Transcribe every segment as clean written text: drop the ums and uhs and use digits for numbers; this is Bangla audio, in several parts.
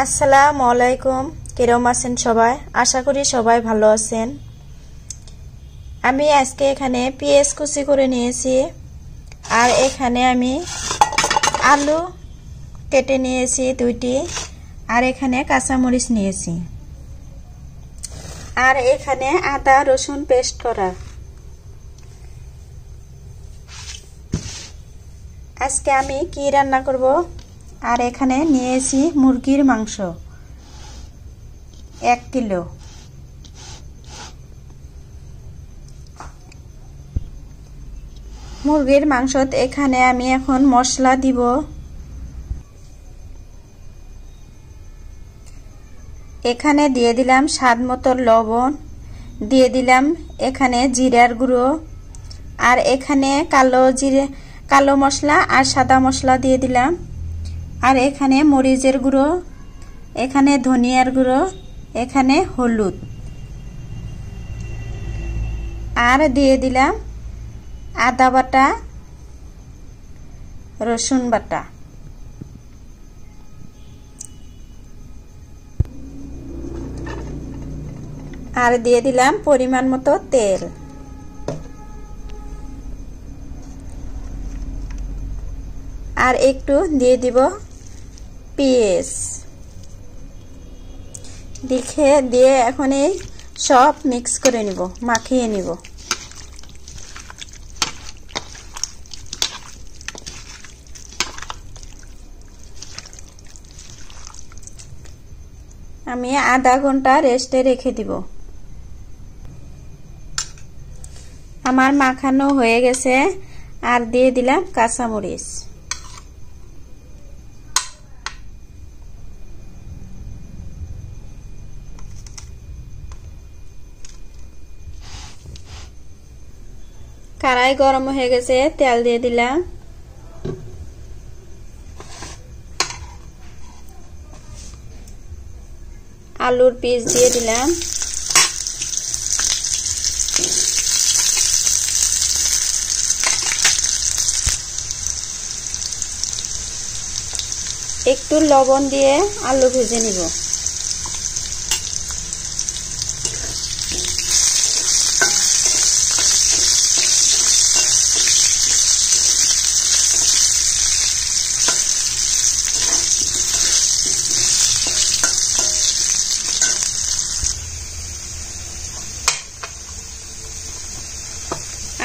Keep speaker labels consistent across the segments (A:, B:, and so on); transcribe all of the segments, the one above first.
A: আসসালামু আলাইকুম। কিরকম আছেন সবাই? আশা করি সবাই ভালো আছেন। আমি আজকে এখানে পেঁয়াজ কুচি করে নিয়েছি, আর এখানে আমি আলু কেটে নিয়েছি 2টি, আর এখানে কাঁচামরিচ নিয়েছি, আর এখানে আদা রসুন পেস্ট করা। আজকে আমি কি রান্না করব? আর এখানে নিয়েছি মুরগির মাংস 1 কিলো। মুরগির মাংসত এখানে আমি এখন মশলা দিব। এখানে দিয়ে দিলাম স্বাদ মতো লবণ, দিয়ে দিলাম এখানে জিরার গুঁড়ো, আর এখানে কালো মশলা আর সাদা মশলা দিয়ে দিলাম, আর এখানে মরিচের গুঁড়ো, এখানে ধনিয়ার গুঁড়ো, এখানে হলুদ, আর দিয়ে দিলাম আদা বাটা, রসুন বাটা, আর দিয়ে দিলাম পরিমাণ মতো তেল। আর একটু দিয়ে দিব পেঁয়াজ দিয়ে এখন এই সব মিক্স করে নিব, মাখিয়ে নিব। আমি আধা ঘন্টা রেস্টে রেখে দিব। আমার মাখানো হয়ে গেছে, আর দিয়ে দিলাম কাঁচামরিচ। কড়াই গরম হয়ে গেছে, তেল দিয়ে দিলাম। আলুর পিস দিয়ে দিলাম। একটু লবণ দিয়ে আলু ভেজে নিব।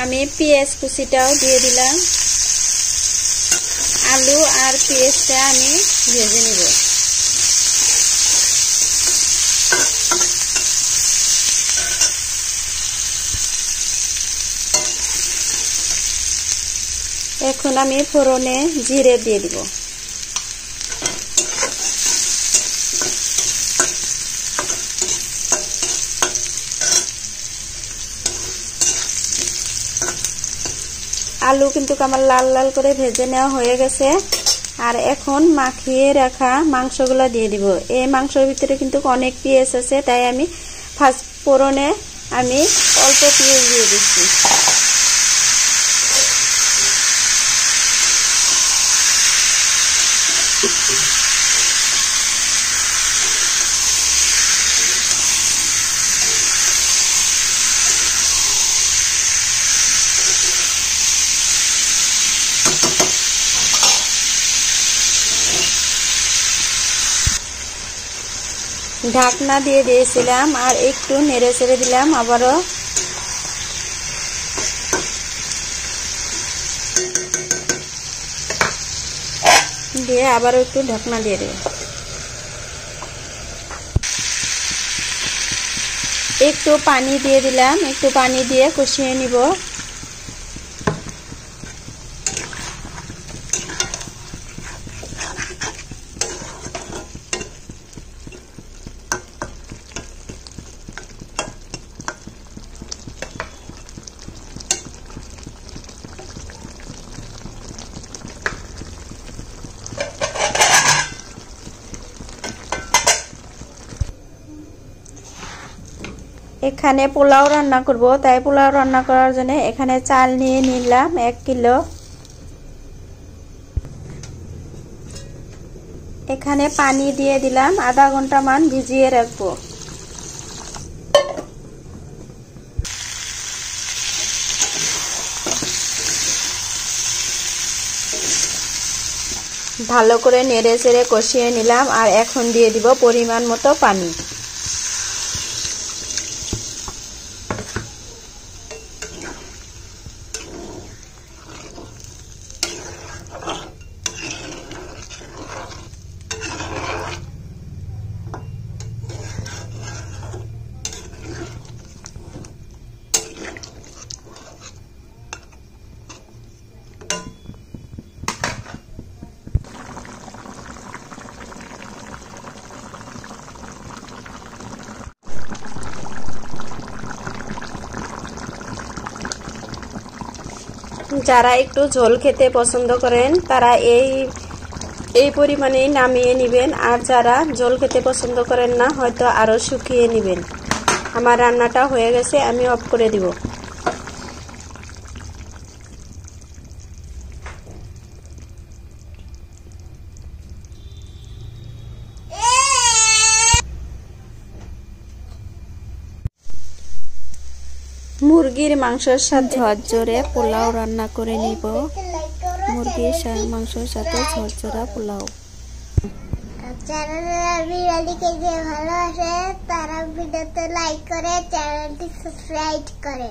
A: আমি পেঁয়াজ কুচিটাও দিয়ে দিলাম। আলু আর পেঁয়াজটা আমি ভেজে নিব। এখন আমি ফোড়নে জিরে দিয়ে দিব। আলু কিন্তু আমার লাল লাল করে ভেজে নেওয়া হয়ে গেছে, আর এখন মাখিয়ে রাখা মাংসগুলো দিয়ে দিব। এই মাংসের ভিতরে কিন্তু অনেক পেঁয়াজ আছে, তাই আমি ফার্স্ট ফোড়নে আমি অল্প পেঁয়াজ দিয়ে দিচ্ছি। ঢাকনা দিয়ে দিয়েছিলাম, আর একটু নেড়ে চেড়ে দিলাম আবারও। দিয়ে আবারও একটু ঢাকনা দিয়ে দেব। একটু পানি দিয়ে দিলাম, একটু পানি দিয়ে কষিয়ে নিব। এখানে পোলাও রান্না করব, তাই পোলাও রান্না করার জন্য এখানে চাল নিয়ে নিলাম 1 কিলো। এখানে পানি দিয়ে দিলাম, আধা ঘন্টা মান ভিজিয়ে রাখবো। ভালো করে নেড়ে চেড়ে কষিয়ে নিলাম আর এখন দিয়ে দিব পরিমাণ মতো পানি। যারা একটু ঝোল খেতে পছন্দ করেন তারা এই পরিমাণেই নামিয়ে নেবেন, আর যারা ঝোল খেতে পছন্দ করেন না হয়তো আরো শুকিয়ে নেবেন। আমার রান্নাটা হয়ে গেছে, আমি অফ করে দিব। মুরগির মাংসের সাথে ঝরঝরে পোলাও রান্না করে নিব। মুরগির মাংসের সাথে ঝরঝরা পোলাও।
B: যারা ভিডিওটিকে যে ভালোবাসে তারা ভিডিওতে লাইক করে চ্যানেলটি সাবস্ক্রাইব করে।